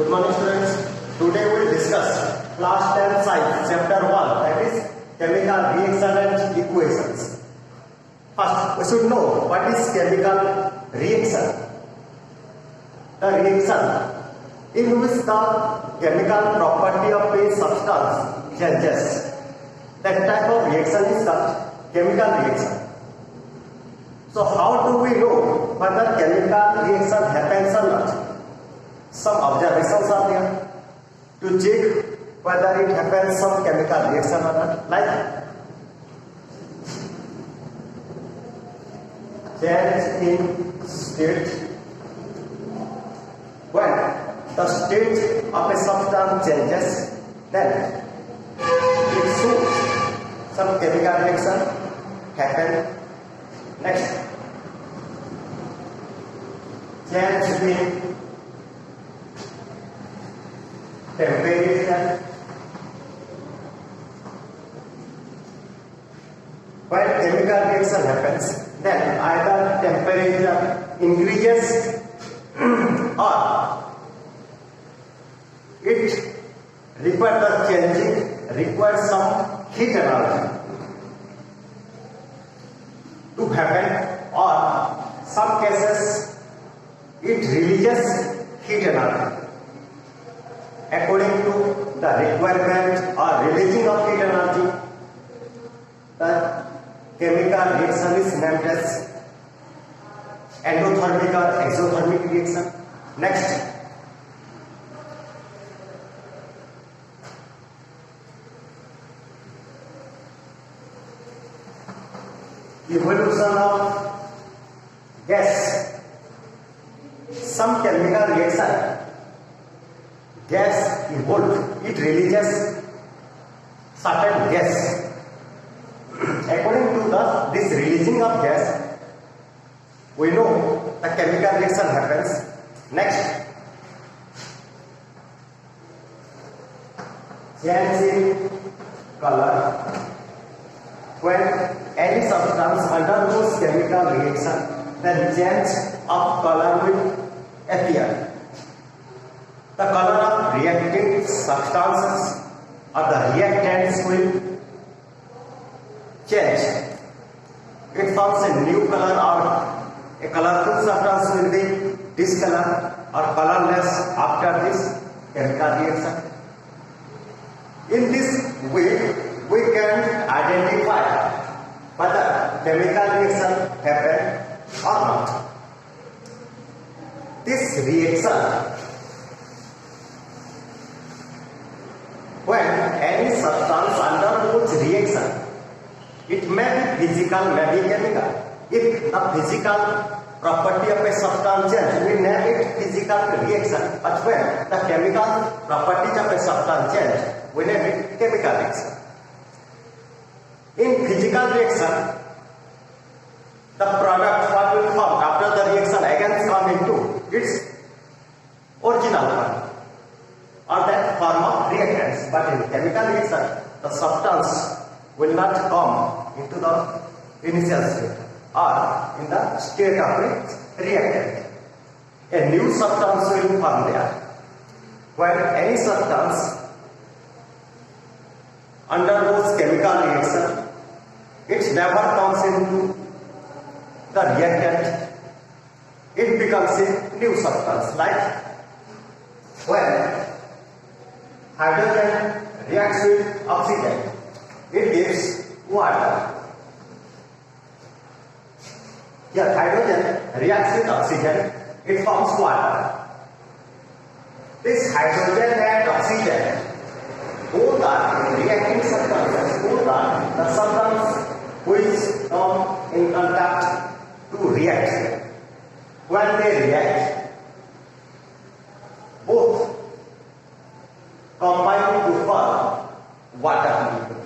Good morning students. Today we will discuss class 10 science chapter 1, that is chemical reaction and equations. First we should know what is chemical reaction. The reaction in which the chemical property of a substance changes. That type of reaction is called chemical reaction. So how do we know whether chemical reaction happens or not? Some observations are there to check whether it happens some chemical reaction or not. Like change in state. When the state of a substance changes, then it shows some chemical reaction happen. Next, change in temperature. When chemical reaction happens, then either temperature increases or it requires some heat energy to happen, or some cases it releases heat energy. According to the requirement or releasing of heat energy, the chemical reaction is named as endothermic or exothermic reaction. Next, evolution of gas. Some chemical reaction, gas evolved, it releases certain gas. According to this releasing of gas, we know the chemical reaction happens. Next, change in color. When any substance undergoes chemical reaction, then change of color will appear. The color of reacting substances or the reactants will change. It forms a new color, or a colorful substance will be discolored or colorless after this chemical reaction. In this way, we can identify whether chemical reaction happened or not. This reaction, when any substance undergoes reaction, it may be physical, may be chemical. If the physical property of a substance changes, we name it physical reaction. But when the chemical properties of a substance change, we name it chemical reaction. In physical reaction, the product what will form after the reaction again come into its original form, or that form of reactants. But in chemical reaction, the substance will not come into the initial state or in the state of a reactant. A new substance will form there. When any substance undergoes chemical reaction, it never comes into the reactant. It becomes a new substance. Like when hydrogen reacts with oxygen, it gives water. Here hydrogen reacts with oxygen, it forms water. This hydrogen and oxygen, both are reacting substances, both are the substance which come in contact to react. When they react, both combine to form water.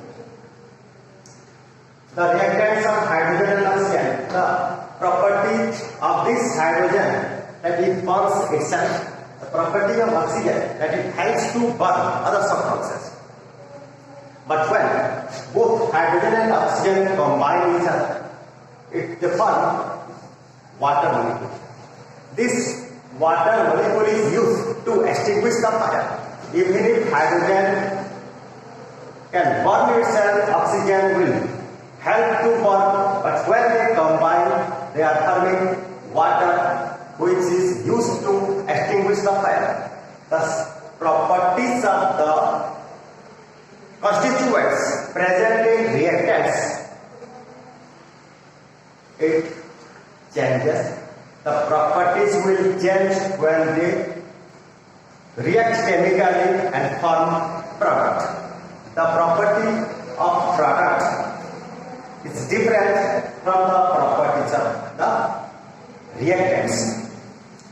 The reactants of hydrogen and oxygen, the property of this hydrogen that it burns itself, the property of oxygen that it helps to burn other substances. But when both hydrogen and oxygen combine each other, it forms water molecule. This water molecule is used to extinguish the fire. Even if hydrogen can burn itself, oxygen will help to burn, but when they combine, they are forming water which is used to extinguish the fire. Thus, properties of the constituents present in reactants, it changes. The properties will change when they react chemically and form product. The property of product is different from the properties of the reactants.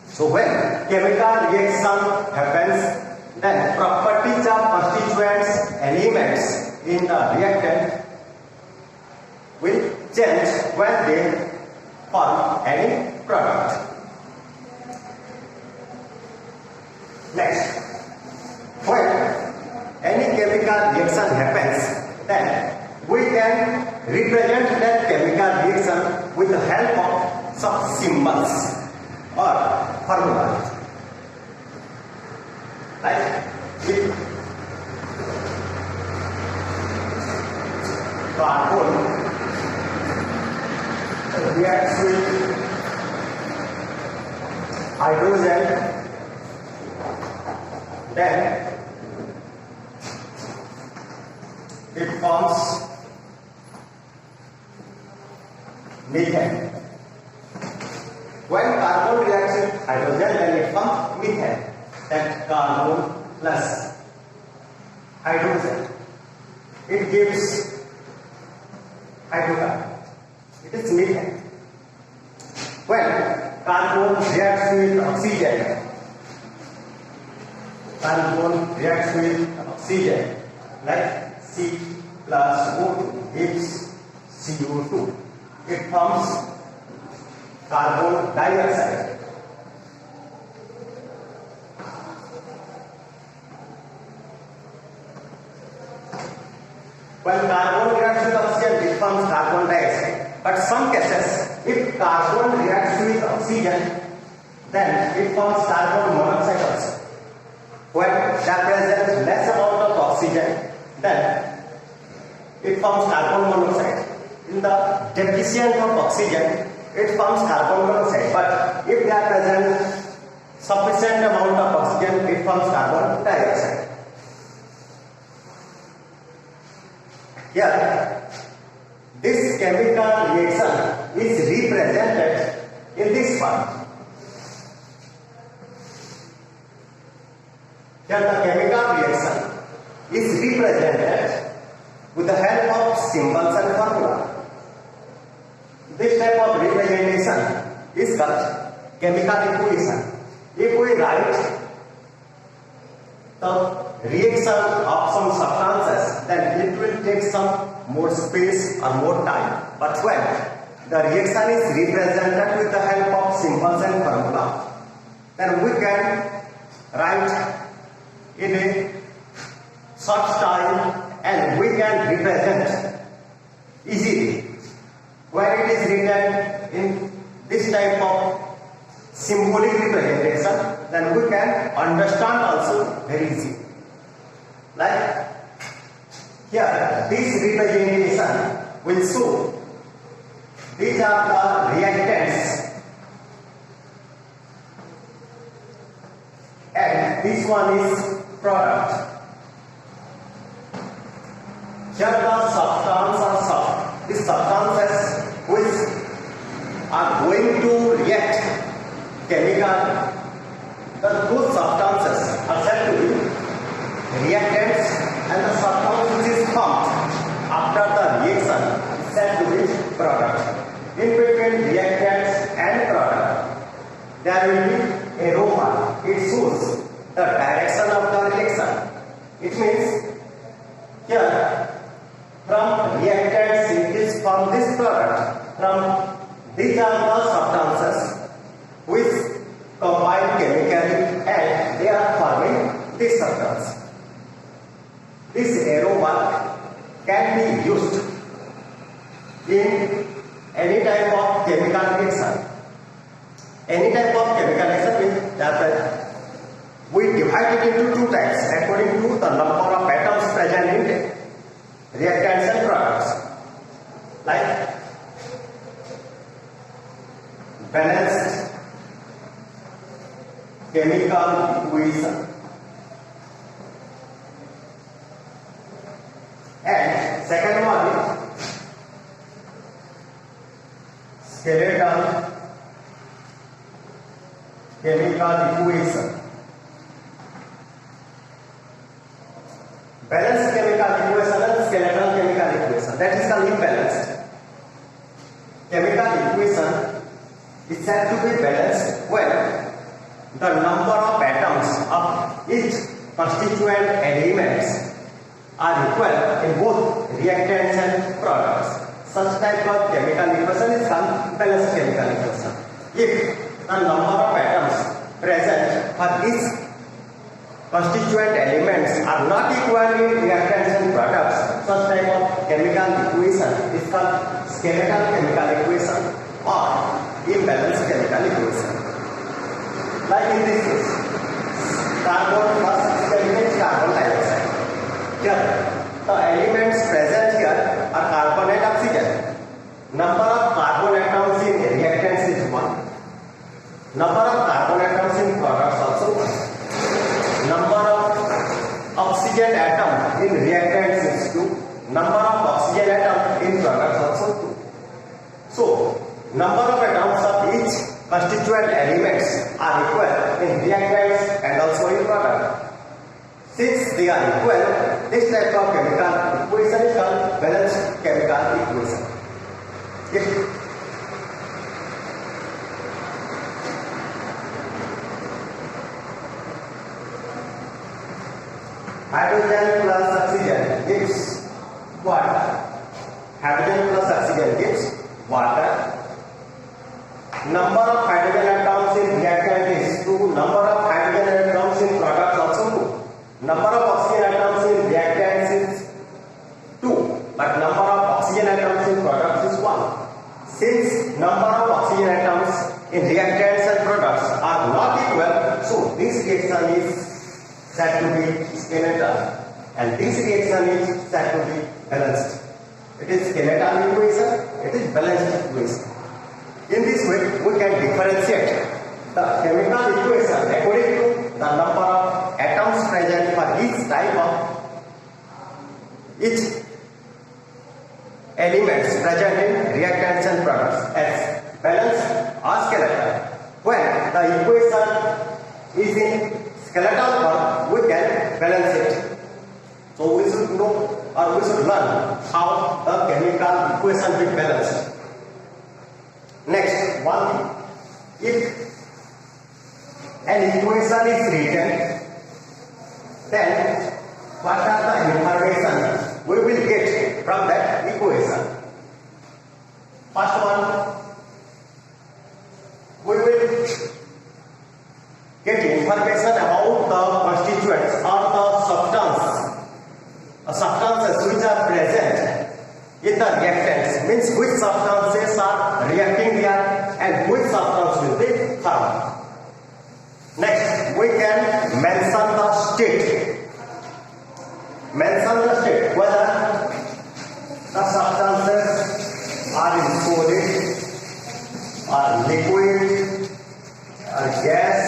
So when chemical reaction happens, then properties of constituents elements in the reactant will change when they form any product. Next, when any chemical reaction happens, then we can represent that chemical reaction with the help of some symbols or formulas. Like if carbon reacts with hydrogen, then it forms methane. When carbon reacts with hydrogen, then it forms methane. That carbon plus hydrogen, it gives hydrocarbon. It is methane. When carbon reacts with oxygen, like C plus O2 gives CO2. It forms carbon dioxide. When carbon reacts with oxygen, it forms carbon dioxide. But some cases, if carbon reacts with oxygen, then it forms carbon monoxide also. When there presents less amount of oxygen, then it forms carbon monoxide. In the deficient of oxygen, it forms carbon monoxide. But if there presents sufficient amount of oxygen, it forms carbon dioxide. Here, this chemical reaction is represented in this form. Here, the chemical reaction is represented with the help of symbols and formula. This type of representation is called chemical equation. If we write the reaction of some substances, then it will take some more space or more time. But when the reaction is represented with the help of symbols and formula, then we can write in a short time and we can represent easily. When it is written in this type of symbolic representation, then we can understand also very easily. Like here, this representation will show these are the reactants and this one is product. Here the substance are soft. These substances which are going to react chemically, those substances are said to be reactants, and the substance which is formed after the reaction is said to be product. In between reactants and product, there will be aroma. It shows the direction of the reaction. It means here from reactants it is from this product. From these are the substances which combine chemically and they are forming this substance. This aroma can be used in any type of chemical reaction. Any type of chemical reaction means that we divide it into two types according to the number of atoms present in reactants and products. Like balanced chemical equation and second one is skeletal chemical equation. Balanced chemical equation and skeletal chemical equation, that is called imbalanced. Chemical equation is said to be balanced when the number of atoms of each constituent elements are equal in both reactants and products. Such type of chemical equation is called balanced chemical equation. If the number of atoms present for each constituent elements are not equal in reactants and products, such type of chemical equation is called skeletal chemical equation or imbalanced chemical equation. Like in this case, carbon plus elements carbon dioxide. Here, the elements present here are carbon and oxygen. Number of carbon atoms in reactants is 1. Number of carbon atoms in products also 1. Number of oxygen atom in reactants is 2. Number of oxygen atom in products also 2. So, number of atoms of each constituent elements are equal in reactants and also in product. Since they are equal, this type of chemical equation is called balanced chemical equation. Hydrogen plus oxygen gives water. Hydrogen plus oxygen gives water. Number of hydrogen atoms in reactant is 2. Number of hydrogen atoms in products also 2. Number of oxygen atoms in reactants is 2. But number of oxygen atoms in products is 1. Since number of oxygen atoms in reactants and products are not equal, so this reaction is said to be skeletal and this reaction is said to be balanced. It is skeletal equation, it is balanced equation. In this way, we can differentiate the chemical equation according to the number of atoms present for each type of each elements present in reactants and products as balanced or skeletal. When the equation is in skeletal form, we can balance it. So we should know or we should learn how the chemical equation will balance. Next, one thing, if an equation is written, then what are the information we will get from that equation? First one, we will get information about the constituents or the substances which are present in the reactants, means which substances are reacting here and which substance will be formed. Next, we can mention the state. Mention the state, whether the substances are in solid or liquid or gas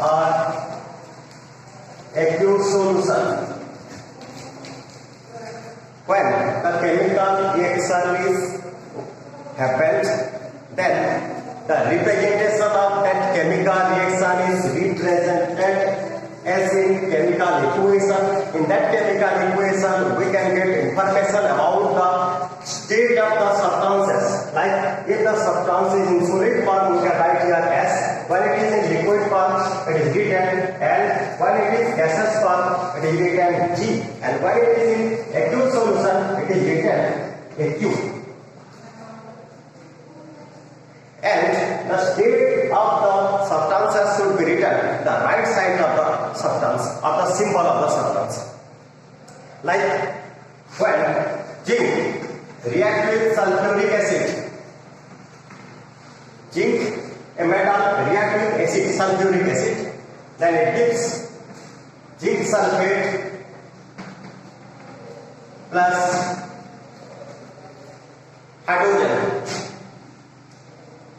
or aqueous solution. When the chemical reaction is happened, then the representation of that chemical reaction is represented as in chemical equation. In that chemical equation, we can get information about the state of the substances. Like if the substance is in solid form, we can write here S. When it is in liquid form, it is written L. When it is gaseous form, it is written G. And when it is in aqueous solution, it is written AQ. And the state of the substances should be written the right side of the substance or the symbol of the substance. Like when zinc react with sulfuric acid, zinc, a metal, react with acid, sulfuric then it gives zinc sulfate plus hydrogen.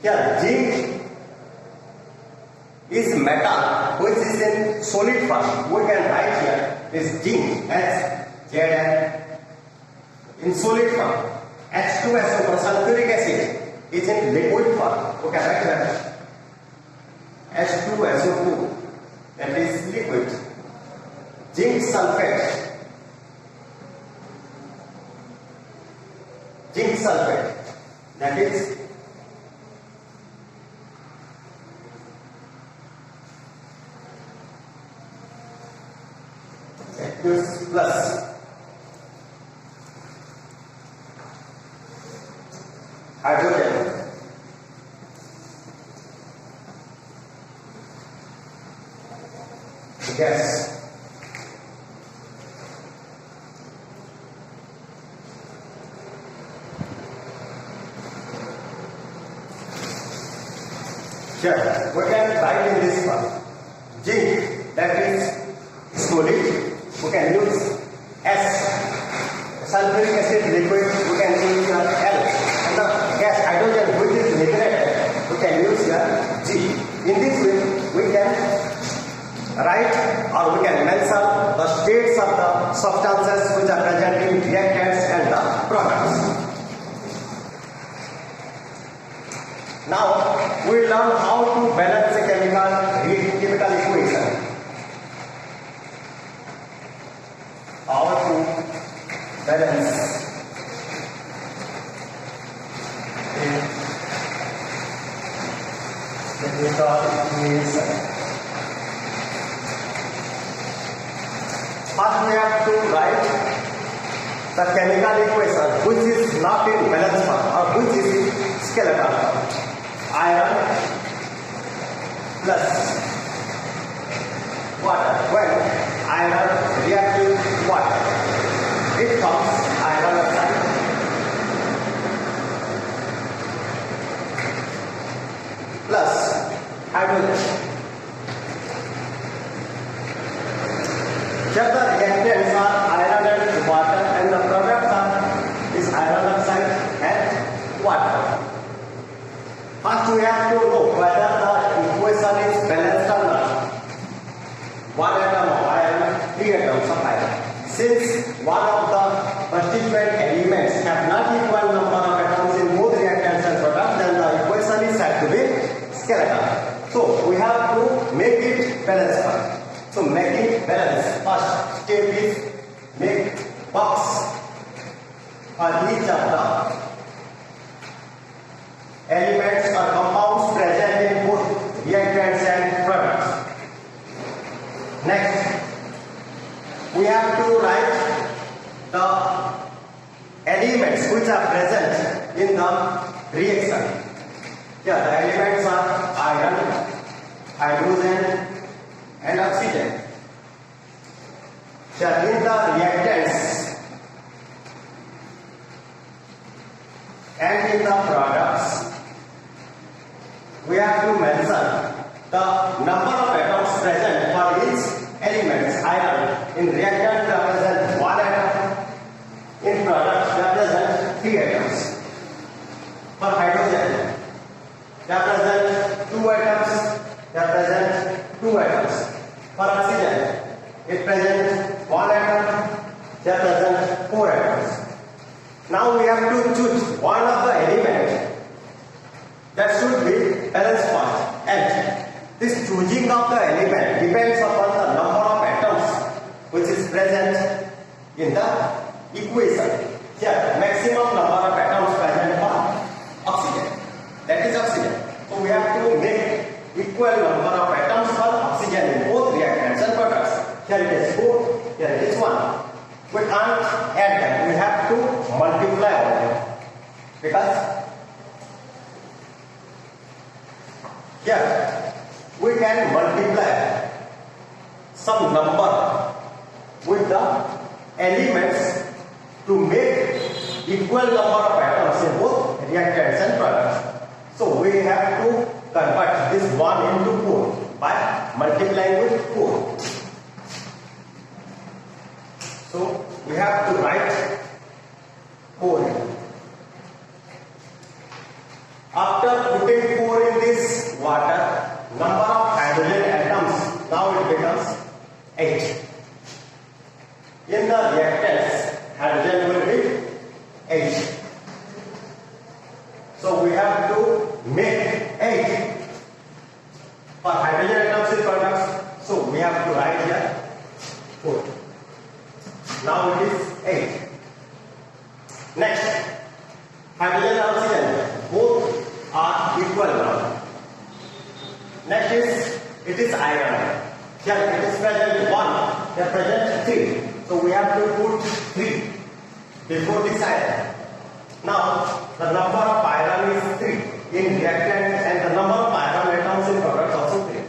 Here zinc is metal which is in solid form. We can write here is zinc as Zn in solid form. H2SO for sulfuric acid is in liquid form. We can write that H2SO2, that is liquid. Zinc sulfate. Zinc sulfate, that is H2S plus hydrogen gas. Sure, we can write in this one. Zinc, that is solid, we can use S. Sulfuric acid liquid, we can use L. And the gas hydrogen, which is liquid, we can use G. In this way, we can write or we can mention the states of the substances which are present in reactants and the products. Now we learn how to balance a chemical equation. How to balance a chemical equation. First we have to write the chemical equation which is not in balance form or which is in skeletal form. Iron plus water. When iron reacts with water, it forms iron oxide plus hydrogen. Here the reactants are iron and water, and the products is iron oxide and water. First we have to know whether the equation is balanced or not. 1 atom of iron, 3 atoms of iron. Since one of the constituent elements have not equal number of atoms in both reactants and products, then the equation is said to be skeletal. So we have to make it balanced. So making balance, first step is make box for each of the elements or compounds present in both reactants and products. Next, we have to write the elements which are present in the reaction. Here the elements are iron, hydrogen and oxygen. Here in the reactants and in the products, we have to mention the number of atoms present for each element. Iron in reactant represents 1 atom, in products represent 3 atoms. For hydrogen represent 2 atoms, represent 2 atoms. For oxygen it presents 1 atom, represent 4 atoms. Now we have to choose one of the elements that should be balanced first, and this choosing of the element depends upon the number of atoms which is present in the equation. Here maximum number of atoms present for oxygen, that is oxygen. So we have to make equal number of atoms for oxygen in both reactants and products. Here it is 4, here it is 1. We can't add them, we have to multiply all them, because here we can multiply some number with the elements to make equal number of atoms in both reactants and products. So we have to convert this 1 into 4 by multiplying with So we have to write 4 here. After putting 4 in this water, number of hydrogen atoms, now it becomes 8. In the reactants, hydrogen will be 8. So we have to make 8 for hydrogen atoms in products. So we have to write here 4. Now it is 8. Next, hydrogen and oxygen both are equal now. Next is, it is iron. Here it is present 1, here present 3. So we have to put 3 before this iron. Now the number of iron is 3 in reactant and the number of iron atoms in product also 3.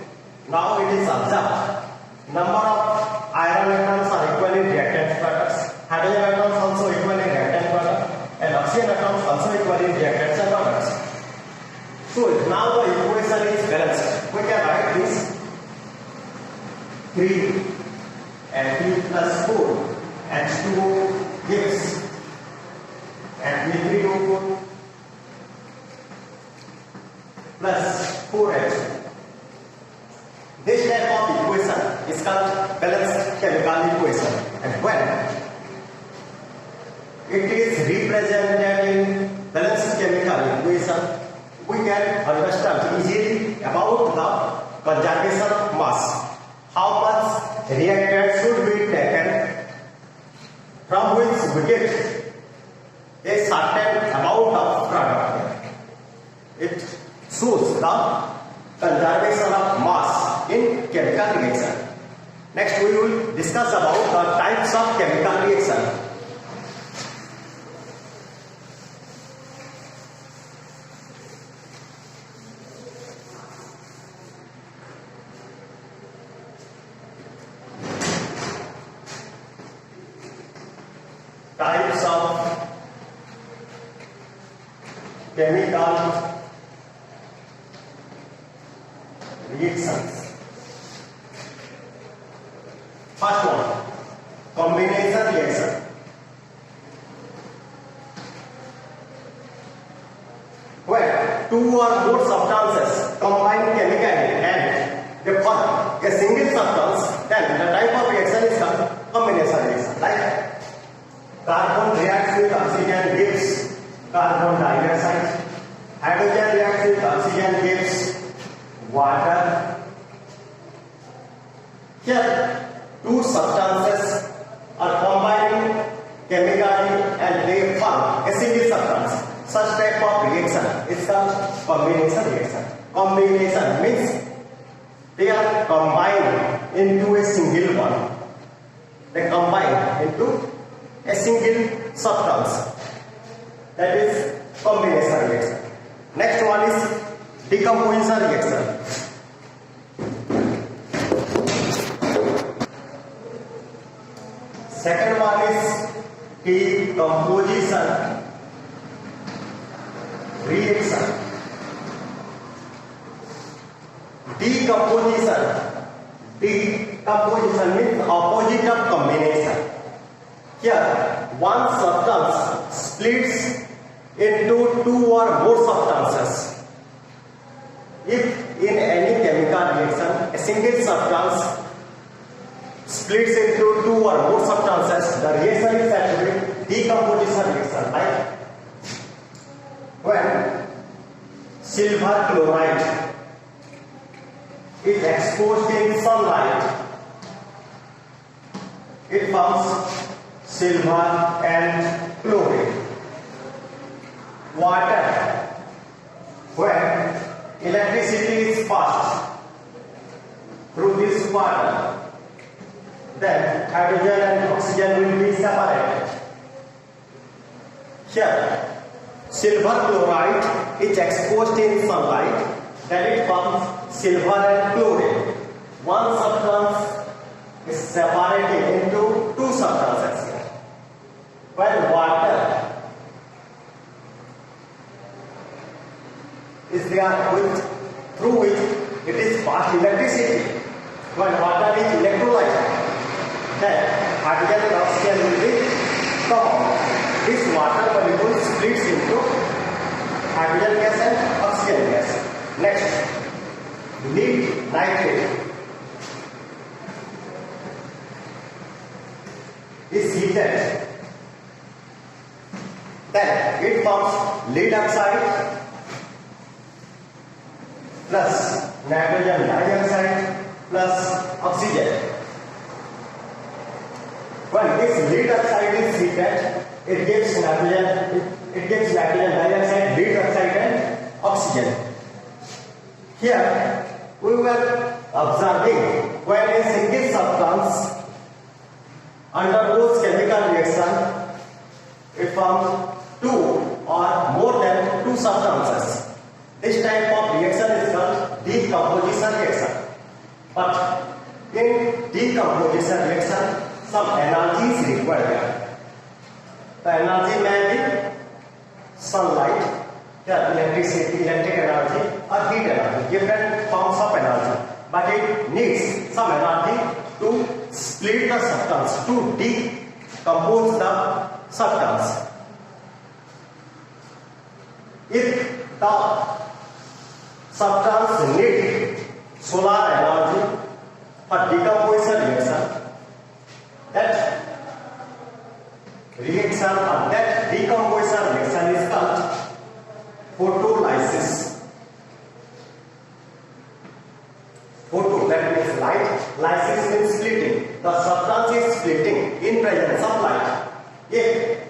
Now it is observed, number of iron atoms are equal in reactant products, hydrogen atoms also equal in reactant products, and oxygen atoms also equal in reactants and products. So now the equation is balanced. We can write this 3 and 3 plus 4 H2O gives and V3O4 plus 4H. This type of equation is called balanced chemical equation, and when it is represented in balanced chemical equation, we can understand easily about the conservation of mass. How much reactant should be taken from which we get a certain amount of product. It shows the conservation of mass in chemical reaction. Next we will discuss about the types of chemical reaction. Types of chemical reactions. First one, combination reaction. Where 2 or more substances combine chemically and they form a single substance, then the type of reaction is called combination reaction. Like carbon reacts with oxygen gives carbon dioxide, hydrogen reacts with oxygen gives water. Here, 2 substances are combining chemically and they form a single substance. Such type of reaction is called combination reaction. Combination means they are combined into a single one. They combine into a single substance. That is combination reaction. Next one is decomposition reaction. Second one is decomposition reaction. Decomposition means opposite of combination. Here, one substance splits into 2 or more substances. If in any chemical reaction, a single substance splits into 2 or more substances, the reaction is actually decomposition reaction. Right? When silver chloride is exposed in sunlight, it forms silver and chloride. Water, when electricity is passed through this water, then hydrogen and oxygen will be separated. Here, silver chloride is exposed in sunlight, then it forms silver and chloride. One substance is separated into 2 substances here. While water is there through which it is passed electricity. When water is electrolyte, then hydrogen and oxygen will be come out. This water molecule splits into hydrogen gas and oxygen gas. Next, lead nitrate is heated. Then it forms lead oxide plus nitrogen dioxide plus oxygen. When this lead oxide is heated, it gives nitrogen dioxide, lead oxide and oxygen. Here we were observing when a single substance undergoes chemical reaction, it forms two or more than two substances. This type of reaction is called decomposition reaction. But in decomposition reaction, some energy is required. The energy may be sunlight, electricity, electric energy, or heat energy, different forms of energy. But it needs some energy to split the substance, to decompose the substance. If the substance needs solar energy for decomposition reaction, that reaction or that decomposition reaction is called photolysis. Photo, that means light. Lysis means splitting. The substance is splitting in presence of light. If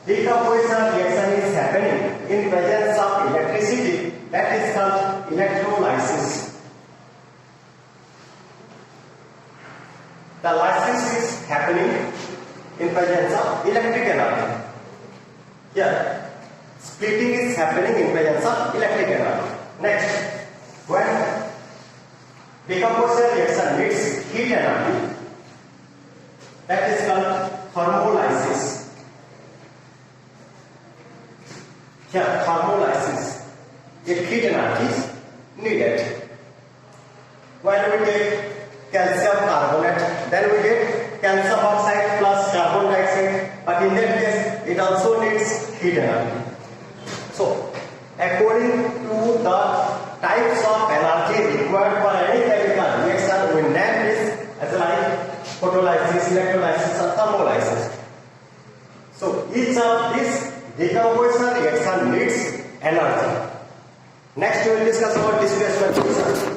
decomposition reaction is happening in presence of electricity, that is called electrolysis. The lysis is happening in presence of electric energy. Here, splitting is happening in presence of electric energy. Next, when decomposition reaction needs heat energy, that is called thermolysis. Here, thermolysis, if heat energy is needed. When we take calcium carbonate, then we get calcium oxide plus carbon dioxide, but in that case, it also needs heat energy. So, according to the types of energy required for any chemical reaction, we name this as like photolysis, electrolysis, or thermolysis. So, each of these decomposition reaction needs energy. Next, we will discuss about displacement reaction.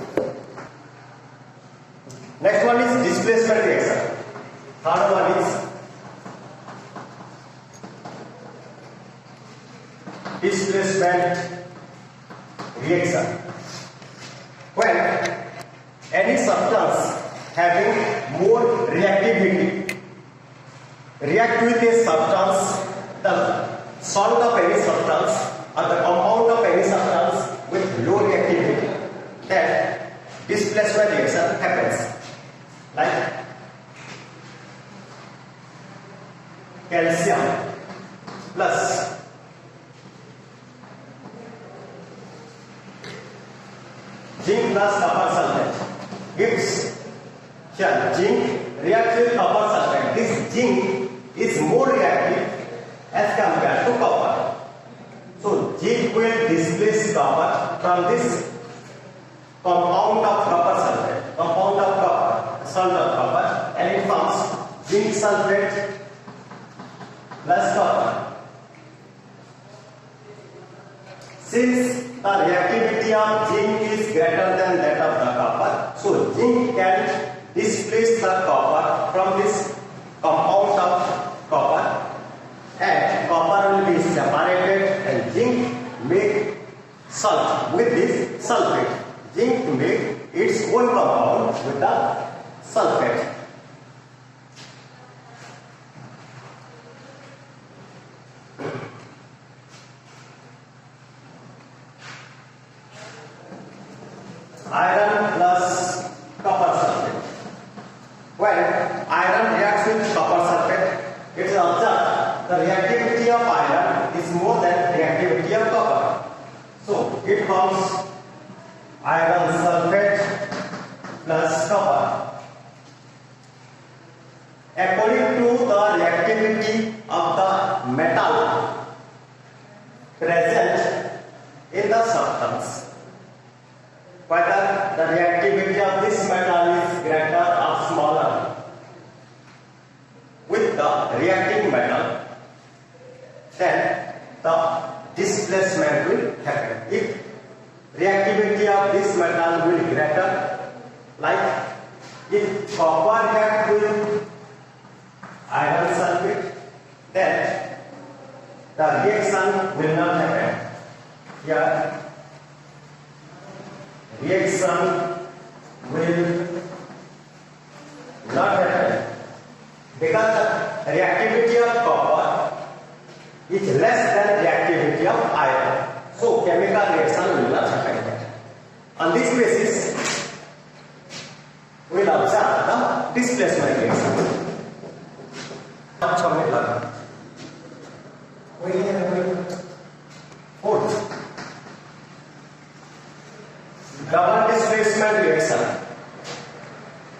Next one is displacement reaction. Third one is displacement reaction. When any substance having more reactivity react with a substance, the salt of any substance or the compound of any substance with low reactivity, then displacement reaction happens. Like calcium plus zinc plus copper sulfate gives here zinc reacts with copper sulfate. This zinc is more reactive as compared to copper. So zinc will displace copper from this compound of copper sulfate, salt of copper, and it forms zinc sulfate plus copper. Since the reactivity of zinc is greater than that of the copper, so zinc can displace the copper from this compound of copper, and copper will be separated and zinc make salt with this sulfate. Zinc make its own compound with the sulfate. Iron plus copper sulfate. When iron reacts with copper sulfate, it is observed the reactivity of iron is more than reactivity of copper. So it forms iron sulfate plus copper. according to the reactivity of the metal present in the substance. Whether the reactivity of this metal is greater or smaller with the reacting metal, then the displacement will happen. If reactivity of this metal will be greater, like if copper react with iron sulfate, then the reaction will not happen. Here, reaction will not happen because the reactivity of copper is less than reactivity of iron. So chemical reaction will not happen. On this basis, we will observe the displacement reaction. Fourth, double displacement reaction.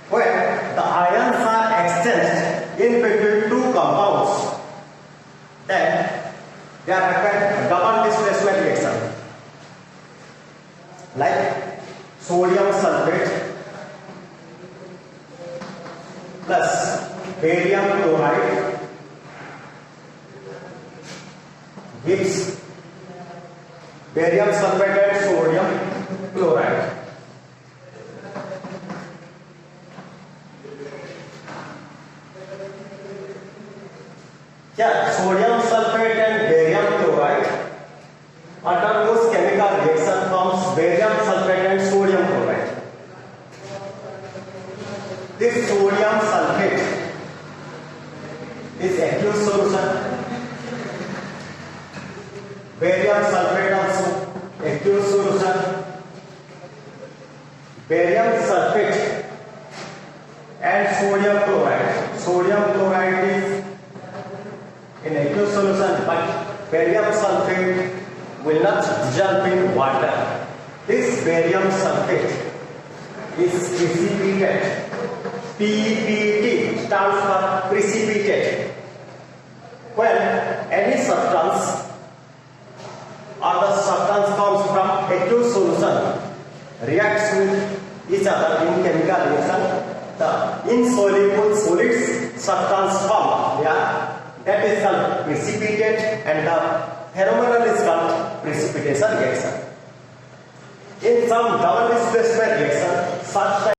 When the ions are exchanged in between two compounds, then they are having double displacement reaction. Like sodium sulfate plus barium chloride gives barium sulfate and sodium chloride. Yeah, sodium sulfate and barium chloride undergoes chemical reaction forms barium sulfate and sodium chloride. This sodium sulfate is aqueous solution. Barium sulfate also aqueous solution. Barium sulfate and sodium chloride. Sodium chloride is in aqueous solution, but barium sulfate will not dissolve in water. This barium sulfate is precipitated. PPT stands for precipitate. When any substance or the substance comes from aqueous solution reacts with each other in chemical reaction, the insoluble solids substance form. Yeah, that is called precipitate, and the phenomenon is called precipitation reaction. In some double displacement reaction, such